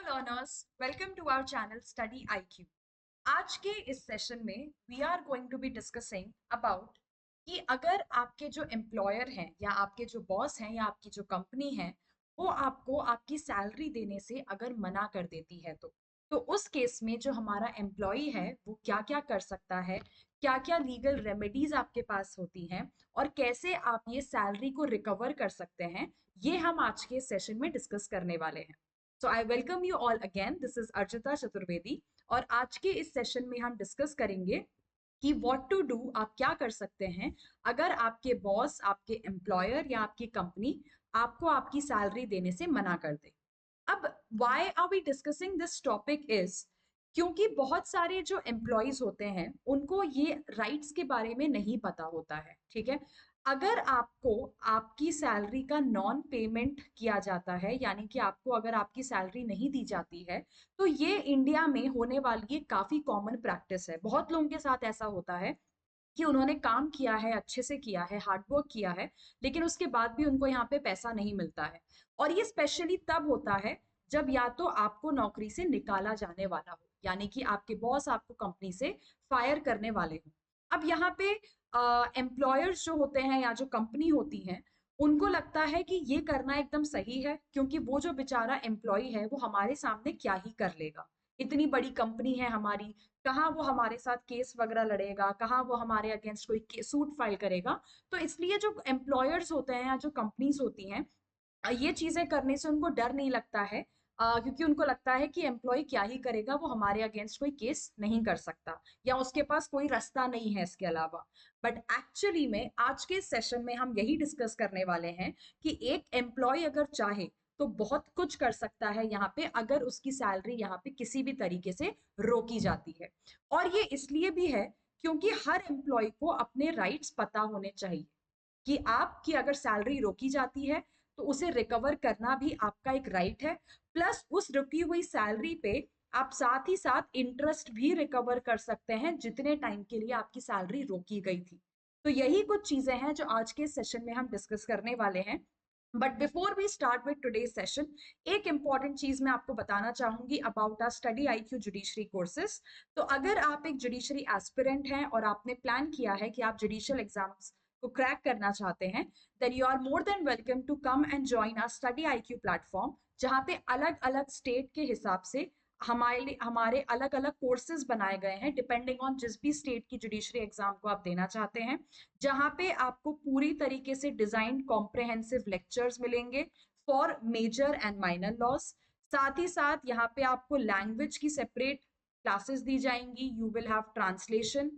learners, welcome to our channel Study IQ. आज के इस सेशन में we are going to be discussing about कि अगर आपके जो एम्प्लॉयर हैं या आपके जो बॉस हैं या आपकी जो कंपनी है वो आपको आपकी सैलरी देने से अगर मना कर देती है तो उस केस में जो हमारा एम्प्लॉय है वो क्या क्या कर सकता है, क्या क्या लीगल रेमेडीज आपके पास होती हैं और कैसे आप ये सैलरी को रिकवर कर सकते हैं, ये हम आज के सेशन में डिस्कस करने वाले हैं. So I welcome you all again. This is Archita Chaturvedi और आज के इस सेशन में हम डिस्कस करेंगे कि व्हाट टू डू, आप क्या कर सकते हैं अगर आपके बॉस, आपके एम्प्लॉयर या आपकी कंपनी आपको आपकी सैलरी देने से मना कर दे. अब why are we discussing this topic is क्योंकि बहुत सारे जो एम्प्लॉयज होते हैं उनको ये राइट्स के बारे में नहीं पता होता है. ठीक है, अगर आपको आपकी सैलरी का नॉन पेमेंट किया जाता है, यानी कि आपको अगर आपकी सैलरी नहीं दी जाती है, तो ये इंडिया में होने वाली ये काफी कॉमन प्रैक्टिस है. बहुत लोगों के साथ ऐसा होता है कि उन्होंने काम किया है, अच्छे से किया है, हार्ड वर्क किया है, लेकिन उसके बाद भी उनको यहाँ पे पैसा नहीं मिलता है. और ये स्पेशली तब होता है जब या तो आपको नौकरी से निकाला जाने वाला हो, यानी कि आपके बॉस आपको कंपनी से फायर करने वाले हो. अब यहाँ पे एम्प्लॉयर्स जो होते हैं या जो कंपनी होती है उनको लगता है कि ये करना एकदम सही है, क्योंकि वो जो बेचारा एम्प्लॉय है वो हमारे सामने क्या ही कर लेगा. इतनी बड़ी कंपनी है हमारी, कहाँ वो हमारे साथ केस वगैरह लड़ेगा, कहाँ वो हमारे अगेंस्ट कोई सूट फाइल करेगा. तो इसलिए जो एम्प्लॉयर्स होते हैं या जो कंपनीज होती हैं, ये चीजें करने से उनको डर नहीं लगता है, क्योंकि उनको लगता है कि एम्प्लॉय क्या ही करेगा, वो हमारे अगेंस्ट कोई केस नहीं कर सकता या उसके पास कोई रास्ता नहीं है इसके अलावा. बट एक्चुअली में आज के सेशन में हम यही डिस्कस करने वाले हैं कि एक एम्प्लॉय अगर चाहे तो बहुत कुछ कर सकता है यहाँ पे, अगर उसकी सैलरी यहाँ पे किसी भी तरीके से रोकी जाती है. और ये इसलिए भी है क्योंकि हर एम्प्लॉय को अपने राइट्स पता होने चाहिए कि आपकी अगर सैलरी रोकी जाती है तो उसे रिकवर करना भी आपका एक राइट है. प्लस उस रुकी हुई सैलरी पे आप साथ ही साथ इंटरेस्ट भी रिकवर कर सकते हैं जितने टाइम के लिए आपकी सैलरी रोकी गई थी. तो यही कुछ चीजें हैं जो आज के सेशन में हम डिस्कस करने वाले हैं. But before we start with today session, एक इंपॉर्टेंट चीज मैं आपको बताना चाहूंगी about our study IQ judiciary courses. तो अगर आप एक जुडिशरी एस्पिरेंट हैं और आपने प्लान किया है कि आप जुडिशियल एग्जाम्स को क्रैक करना चाहते हैं, then you are more than welcome to come and join our Study IQ platform, जहाँ पे अलग अलग स्टेट के हिसाब से हमारे अलग अलग कोर्सेज बनाए गए हैं डिपेंडिंग ऑन जिस भी स्टेट की जुडिशरी एग्जाम को आप देना चाहते हैं, जहाँ पे आपको पूरी तरीके से डिजाइन कॉम्प्रहेंसिव लेक्चर्स मिलेंगे for major and minor laws. साथ ही साथ यहाँ पे आपको लैंग्वेज की सेपरेट क्लासेस दी जाएंगी. यू विल हैव ट्रांसलेशन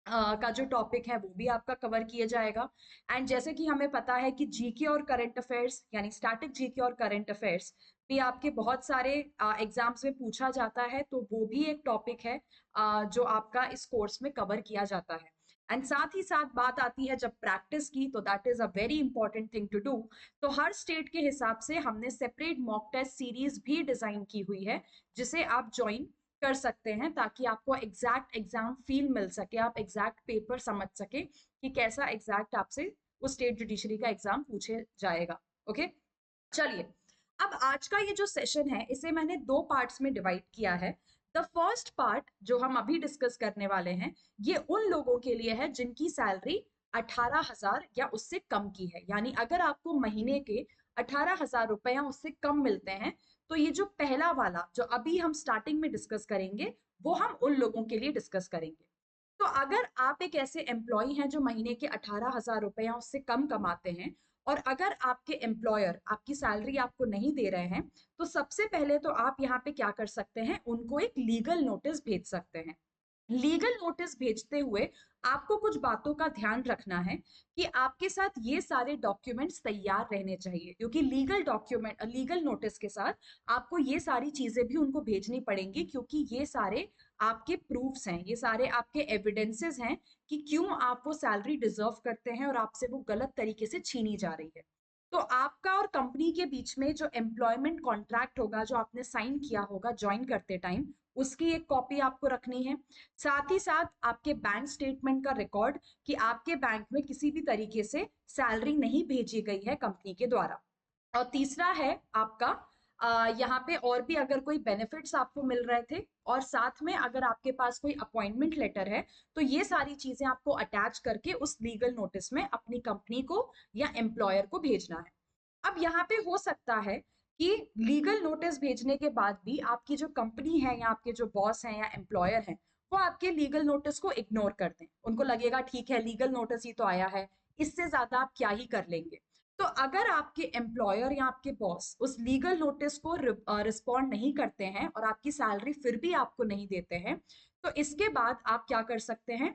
का जो टॉपिक है वो भी आपका कवर किया जाएगा. एंड जैसे कि हमें पता है कि जीके और करंट अफेयर्स, यानी स्टैटिक जीके और करंट अफेयर्स भी आपके बहुत सारे एग्जाम्स में पूछा जाता है, तो वो भी एक टॉपिक है जो आपका इस कोर्स में कवर किया जाता है. एंड साथ ही साथ बात आती है जब प्रैक्टिस की, तो that is a very important thing to do. तो हर स्टेट के हिसाब से हमने सेपरेट मॉक टेस्ट सीरीज भी डिजाइन की हुई है जिसे आप ज्वाइन कर सकते हैं, ताकि आपको एग्जैक्ट एग्जाम फील मिल सके, आप एग्जैक्ट पेपर समझ सके कि कैसा एग्जैक्ट आपसे उस स्टेट जुडिशरी का एग्जाम पूछे जाएगा. ओके, चलिए. अब आज का ये जो सेशन है इसे मैंने दो पार्ट्स में डिवाइड किया है. द फर्स्ट पार्ट जो हम अभी डिस्कस करने वाले हैं ये उन लोगों के लिए है जिनकी सैलरी 18,000 या उससे कम की है, यानी अगर आपको महीने के 18,000 रुपए या उससे कम मिलते हैं, तो ये जो पहला वाला जो अभी हम स्टार्टिंग में डिस्कस करेंगे वो हम उन लोगों के लिए डिस्कस करेंगे. तो अगर आप एक ऐसे एम्प्लॉय हैं जो महीने के 18,000 रुपए या उससे कम कमाते हैं और अगर आपके एम्प्लॉयर आपकी सैलरी आपको नहीं दे रहे हैं, तो सबसे पहले तो आप यहाँ पे क्या कर सकते हैं, उनको एक लीगल नोटिस भेज सकते हैं. लीगल नोटिस भेजते हुए आपको कुछ बातों का ध्यान रखना है कि आपके साथ ये सारे डॉक्यूमेंट्स तैयार रहने चाहिए, क्योंकि लीगल नोटिस के साथ आपको ये सारी चीजें भी उनको भेजनी पड़ेंगी, क्योंकि ये सारे आपके प्रूफ्स हैं, ये सारे आपके एविडेंसेस हैं कि क्यों आप वो सैलरी डिजर्व करते हैं और आपसे वो गलत तरीके से छीनी जा रही है. तो आपका और कंपनी के बीच में जो एम्प्लॉयमेंट कॉन्ट्रैक्ट होगा जो आपने साइन किया होगा ज्वाइन करते टाइम, उसकी एक कॉपी आपको रखनी है. साथ ही साथ आपके बैंक स्टेटमेंट का रिकॉर्ड कि आपके बैंक में किसी भी तरीके से सैलरी नहीं भेजी गई है कंपनी के द्वारा. और तीसरा है आपका यहाँ पे और भी अगर कोई बेनिफिट्स आपको मिल रहे थे और साथ में अगर आपके पास कोई अपॉइंटमेंट लेटर है, तो ये सारी चीजें आपको अटैच करके उस लीगल नोटिस में अपनी कंपनी को या एम्प्लॉयर को भेजना है। अब यहाँ पे हो सकता है कि लीगल नोटिस भेजने के बाद भी आपकी जो कंपनी है या आपके जो बॉस हैं या एम्प्लॉयर हैं, वो आपके लीगल नोटिस को इग्नोर कर दें। उनको लगेगा ठीक है, लीगल नोटिस ही तो आया है, इससे ज्यादा आप क्या ही कर लेंगे। तो अगर आपके एम्प्लॉयर या आपके बॉस उस लीगल नोटिस को रिस्पॉन्ड नहीं करते हैं और आपकी सैलरी फिर भी आपको नहीं देते हैं, तो इसके बाद आप क्या कर सकते हैं,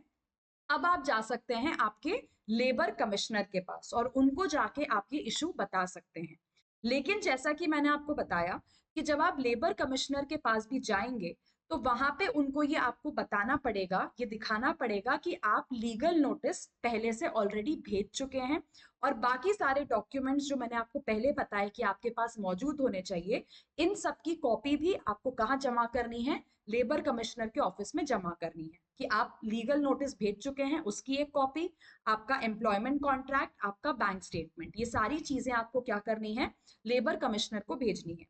अब आप जा सकते हैं आपके लेबर कमिश्नर के पास और उनको जाके आप ये इशू बता सकते हैं। लेकिन जैसा कि मैंने आपको बताया कि जब आप लेबर कमिश्नर के पास भी जाएंगे, तो वहां पे उनको ये आपको बताना पड़ेगा, ये दिखाना पड़ेगा कि आप लीगल नोटिस पहले से ऑलरेडी भेज चुके हैं और बाकी सारे डॉक्यूमेंट्स जो मैंने आपको पहले बताया कि आपके पास मौजूद होने चाहिए, इन सब की कॉपी भी आपको कहाँ जमा करनी है, लेबर कमिश्नर के ऑफिस में जमा करनी है कि आप लीगल नोटिस भेज चुके हैं, उसकी एक कॉपी, आपका एम्प्लॉयमेंट कॉन्ट्रैक्ट, आपका बैंक स्टेटमेंट, ये सारी चीजें आपको क्या करनी है, लेबर कमिश्नर को भेजनी है।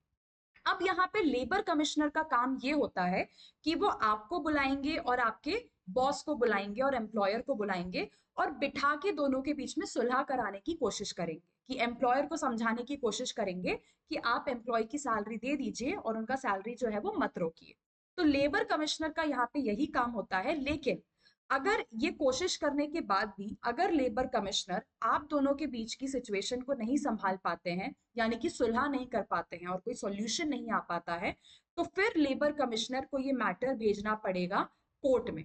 अब यहाँ पे लेबर कमिश्नर का काम ये होता है कि वो आपको बुलाएंगे और आपके बॉस को बुलाएंगे और एम्प्लॉयर को बुलाएंगे और बिठा के दोनों के बीच में सुलह कराने की कोशिश करेंगे, कि एम्प्लॉयर को समझाने की कोशिश करेंगे कि आप एम्प्लॉय की सैलरी दे दीजिए और उनका सैलरी जो है वो मत रोकिए। तो लेबर कमिश्नर का यहाँ पे यही काम होता है। लेकिन अगर ये कोशिश करने के बाद भी अगर लेबर कमिश्नर आप दोनों के बीच की सिचुएशन को नहीं संभाल पाते हैं, यानी कि सुलह नहीं कर पाते हैं और कोई सॉल्यूशन नहीं आ पाता है, तो फिर लेबर कमिश्नर को ये मैटर भेजना पड़ेगा कोर्ट में।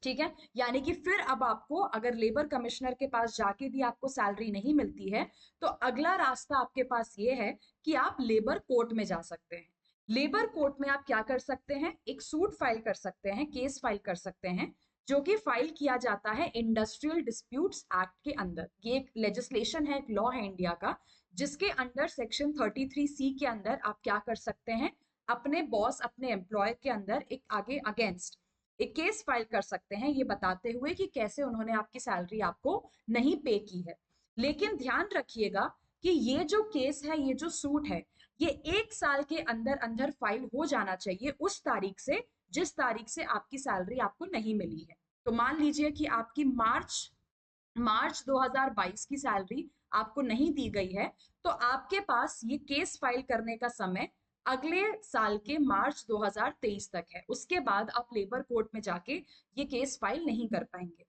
ठीक है, यानी कि फिर अब आपको अगर लेबर कमिश्नर के पास जाके भी आपको सैलरी नहीं मिलती है, तो अगला रास्ता आपके पास ये है कि आप लेबर कोर्ट में जा सकते हैं। लेबर कोर्ट में आप क्या कर सकते हैं, एक सूट फाइल कर सकते हैं, केस फाइल कर सकते हैं, जो कि फाइल किया जाता है इंडस्ट्रियल डिस्प्यूट्स एक्ट के अंदर। ये एक लेजिस्लेशन है, एक लॉ है इंडिया का, जिसके अंडर सेक्शन 33C के अंदर आप क्या कर सकते हैं, अपने बॉस, अपने एम्प्लॉयर के अंदर एक आगे अगेंस्ट एक केस फाइल कर सकते हैं, ये बताते हुए कि कैसे उन्होंने आपकी सैलरी आपको नहीं पे की है। लेकिन ध्यान रखिएगा कि ये जो केस है, ये जो सूट है, ये 1 साल के अंदर अंदर फाइल हो जाना चाहिए उस तारीख से जिस तारीख से आपकी सैलरी आपको नहीं मिली है। तो मान लीजिए कि आपकी मार्च मार्च 2022 की सैलरी आपको नहीं दी गई है, तो आपके पास ये केस फाइल करने का समय अगले साल के मार्च 2023 तक है। उसके बाद आप लेबर कोर्ट में जाके ये केस फाइल नहीं कर पाएंगे।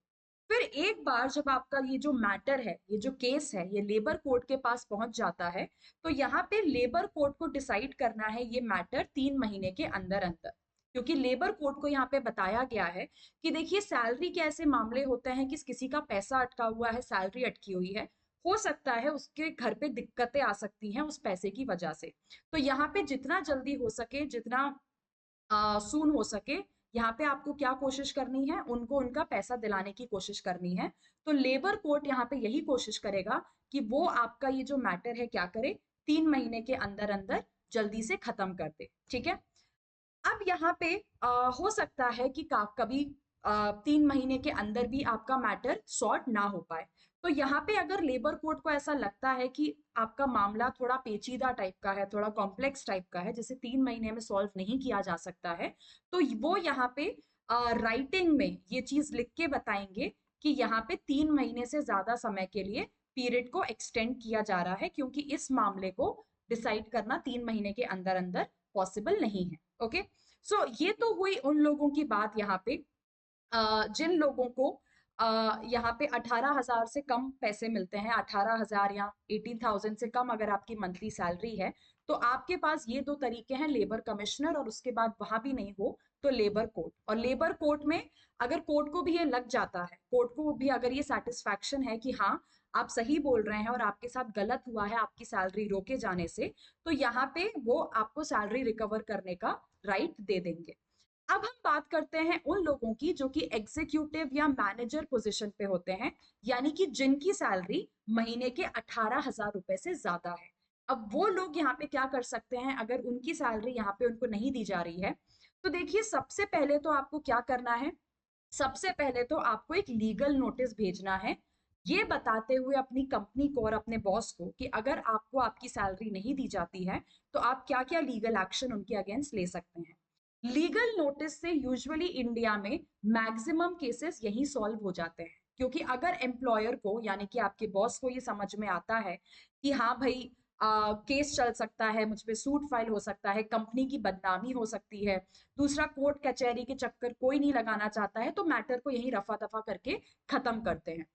फिर एक बार जब आपका ये जो मैटर है, ये जो केस है, ये लेबर कोर्ट के पास पहुंच जाता है, तो यहाँ पे लेबर कोर्ट को डिसाइड करना है ये मैटर 3 महीने के अंदर अंदर। क्योंकि लेबर कोर्ट को यहाँ पे बताया गया है कि देखिए, सैलरी के ऐसे मामले होते हैं कि किसी का पैसा अटका हुआ है, सैलरी अटकी हुई है, हो सकता है उसके घर पे दिक्कतें आ सकती हैं उस पैसे की वजह से। तो यहाँ पे जितना जल्दी हो सके, जितना सून हो सके, यहाँ पे आपको क्या कोशिश करनी है, उनको उनका पैसा दिलाने की कोशिश करनी है। तो लेबर कोर्ट यहाँ पे यही कोशिश करेगा कि वो आपका ये जो मैटर है क्या करे, 3 महीने के अंदर अंदर जल्दी से खत्म कर दे। ठीक है, अब यहाँ पे हो सकता है कि कभी 3 महीने के अंदर भी आपका मैटर सॉर्ट ना हो पाए। तो यहाँ पे अगर लेबर कोर्ट को ऐसा लगता है कि आपका मामला थोड़ा पेचीदा टाइप का है, थोड़ा कॉम्प्लेक्स टाइप का है, जिसे 3 महीने में सॉल्व नहीं किया जा सकता है, तो वो यहाँ पे राइटिंग में ये चीज लिख के बताएंगे कि यहाँ पे 3 महीने से ज्यादा समय के लिए पीरियड को एक्सटेंड किया जा रहा है, क्योंकि इस मामले को डिसाइड करना 3 महीने के अंदर अंदर पॉसिबल नहीं है। ओके, सो ये तो हुई उन लोगों की बात यहाँ पे जिन लोगों को यहाँ पे 18,000 से कम पैसे मिलते हैं, 18,000 या 18,000 से कम अगर आपकी मंथली सैलरी है, तो आपके पास ये दो तरीके हैं, लेबर कमिश्नर और उसके बाद वहां भी नहीं हो तो लेबर कोर्ट। और लेबर कोर्ट में अगर कोर्ट को भी ये लग जाता है, कोर्ट को भी अगर ये सेटिस्फैक्शन है कि हाँ आप सही बोल रहे हैं और आपके साथ गलत हुआ है आपकी सैलरी रोके जाने से, तो यहाँ पे वो आपको सैलरी रिकवर करने का राइट दे देंगे। अब हम बात करते हैं उन लोगों की जो कि एग्जीक्यूटिव या मैनेजर पोजीशन पे होते हैं, यानी कि जिनकी सैलरी महीने के 18,000 रुपए से ज्यादा है। अब वो लोग यहाँ पे क्या कर सकते हैं, अगर उनकी सैलरी यहाँ पे उनको नहीं दी जा रही है, तो देखिए सबसे पहले तो आपको क्या करना है, सबसे पहले तो आपको एक लीगल नोटिस भेजना है ये बताते हुए अपनी कंपनी को और अपने बॉस को कि अगर आपको आपकी सैलरी नहीं दी जाती है तो आप क्या क्या लीगल एक्शन उनके अगेंस्ट ले सकते हैं। लीगल नोटिस से यूजुअली इंडिया में मैक्सिमम केसेस यही सॉल्व हो जाते हैं, क्योंकि अगर एम्प्लॉयर को यानी कि आपके बॉस को ये समझ में आता है कि हाँ भाई केस चल सकता है, मुझ पे सूट फाइल हो सकता है, कंपनी की बदनामी हो सकती है, दूसरा कोर्ट कचहरी के चक्कर कोई नहीं लगाना चाहता है, तो मैटर को यही रफा दफा करके खत्म करते हैं।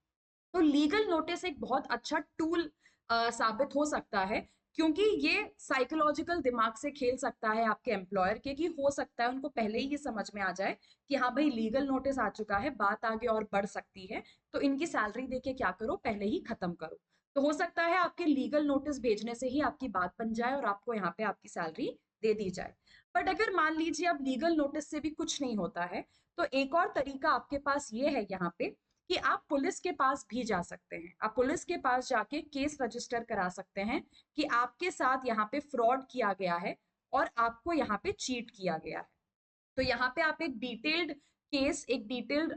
तो लीगल नोटिस एक बहुत अच्छा टूल साबित हो सकता है, क्योंकि ये साइकोलॉजिकल दिमाग से खेल सकता है आपके एम्प्लॉयर के, कि हो सकता है उनको पहले ही ये समझ में आ जाए कि हाँ भाई लीगल नोटिस आ चुका है, बात आगे और बढ़ सकती है, तो इनकी सैलरी देके क्या करो, पहले ही खत्म करो। तो हो सकता है आपके लीगल नोटिस भेजने से ही आपकी बात बन जाए और आपको यहाँ पे आपकी सैलरी दे दी जाए। बट अगर मान लीजिए अब लीगल नोटिस से भी कुछ नहीं होता है, तो एक और तरीका आपके पास ये है यहाँ पे कि आप पुलिस के पास भी जा सकते हैं। आप पुलिस के पास जाके केस रजिस्टर करा सकते हैं कि आपके साथ यहाँ पे फ्रॉड किया गया है और आपको यहाँ पे चीट किया गया है। तो यहाँ पे आप एक डिटेल्ड केस, एक डिटेल्ड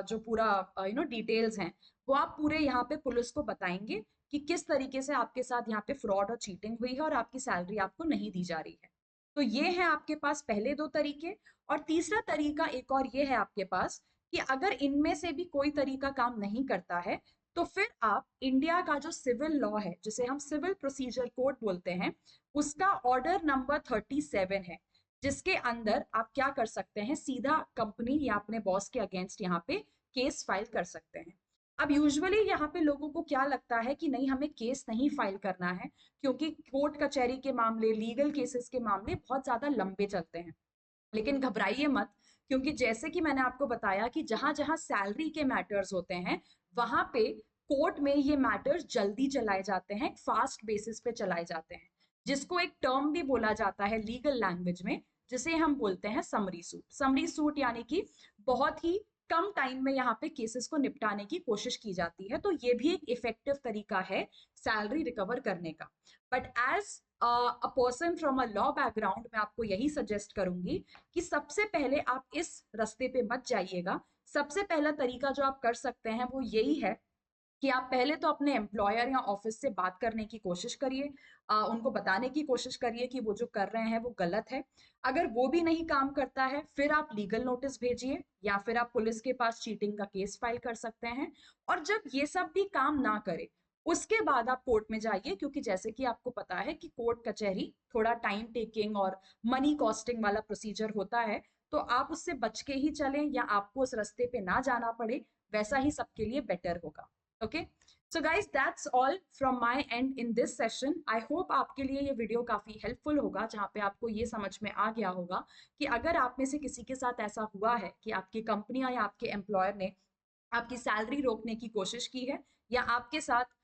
जो पूरा डिटेल्स हैं, वो आप पूरे यहाँ पे पुलिस को बताएंगे कि किस तरीके से आपके साथ यहाँ पे फ्रॉड और चीटिंग हुई है और आपकी सैलरी आपको नहीं दी जा रही है। तो ये है आपके पास पहले दो तरीके। और तीसरा तरीका एक और ये है आपके पास कि अगर इनमें से भी कोई तरीका काम नहीं करता है, तो फिर आप इंडिया का जो सिविल लॉ है, जिसे हम सिविल प्रोसीजर कोड बोलते हैं, उसका ऑर्डर नंबर 37 है, जिसके अंदर आप क्या कर सकते हैं, सीधा कंपनी या अपने बॉस के अगेंस्ट यहाँ पे केस फाइल कर सकते हैं। अब यूजुअली यहाँ पे लोगों को क्या लगता है कि नहीं, हमें केस नहीं फाइल करना है, क्योंकि कोर्ट कचहरी के मामले, लीगल केसेस के मामले बहुत ज्यादा लंबे चलते हैं। लेकिन घबराइए मत, क्योंकि जैसे कि मैंने आपको बताया कि जहां जहां सैलरी के मैटर्स होते हैं, वहां पे कोर्ट में ये मैटर्स जल्दी चलाए जाते हैं, फास्ट बेसिस पे चलाए जाते हैं, जिसको एक टर्म भी बोला जाता है लीगल लैंग्वेज में, जिसे हम बोलते हैं समरी सूट। समरी सूट यानी कि बहुत ही कम टाइम में यहाँ पे केसेस को निपटाने की कोशिश की जाती है। तो ये भी एक इफेक्टिव तरीका है सैलरी रिकवर करने का। But as a person from a law background, मैं आपको यही सजेस्ट करूंगी कि सबसे पहले आप इस रास्ते पे मत जाइएगा। सबसे पहला तरीका जो आप कर सकते हैं वो यही है कि आप पहले तो अपने एम्प्लॉयर या ऑफिस से बात करने की कोशिश करिए, उनको बताने की कोशिश करिए कि वो जो कर रहे हैं वो गलत है। अगर वो भी नहीं काम करता है, फिर आप लीगल नोटिस भेजिए या फिर आप पुलिस के पास चीटिंग का केस फाइल कर सकते हैं। और जब ये सब भी काम ना करे, उसके बाद आप कोर्ट में जाइए, क्योंकि जैसे कि आपको पता है कि कोर्ट कचहरी थोड़ा टाइम टेकिंग और मनी कॉस्टिंग वाला प्रोसीजर होता है। तो आप उससे बच के ही चलें, या आपको उस रास्ते पे ना जाना पड़े, वैसा ही सबके लिए बेटर होगा। Okay, so guys that's all from my and in this session. I hope आपके लिए ये वीडियो काफी हेल्पफुल होगा, जहाँ पे आपको ये समझ में आ गया होगा कि अगर आप में से किसी के साथ ऐसा हुआ है कि आपकी कंपनी या आपके एम्प्लॉयर ने आपकी सैलरी रोकने की कोशिश की है, या आपके साथ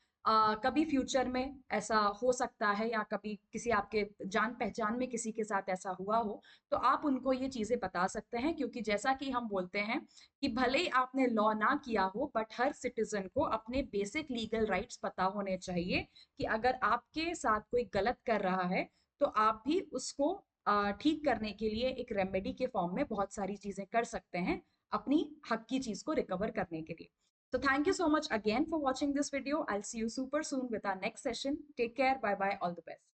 कभी फ्यूचर में ऐसा हो सकता है, या कभी किसी आपके जान पहचान में किसी के साथ ऐसा हुआ हो, तो आप उनको ये चीजें बता सकते हैं। क्योंकि जैसा कि हम बोलते हैं कि भले ही आपने लॉ ना किया हो, बट हर सिटीजन को अपने बेसिक लीगल राइट्स पता होने चाहिए कि अगर आपके साथ कोई गलत कर रहा है, तो आप भी उसको ठीक करने के लिए एक रेमेडी के फॉर्म में बहुत सारी चीजें कर सकते हैं, अपनी हक की चीज को रिकवर करने के लिए। So thank you so much again for watching this video. I'll see you super soon with our next session. Take care. Bye bye. All the best.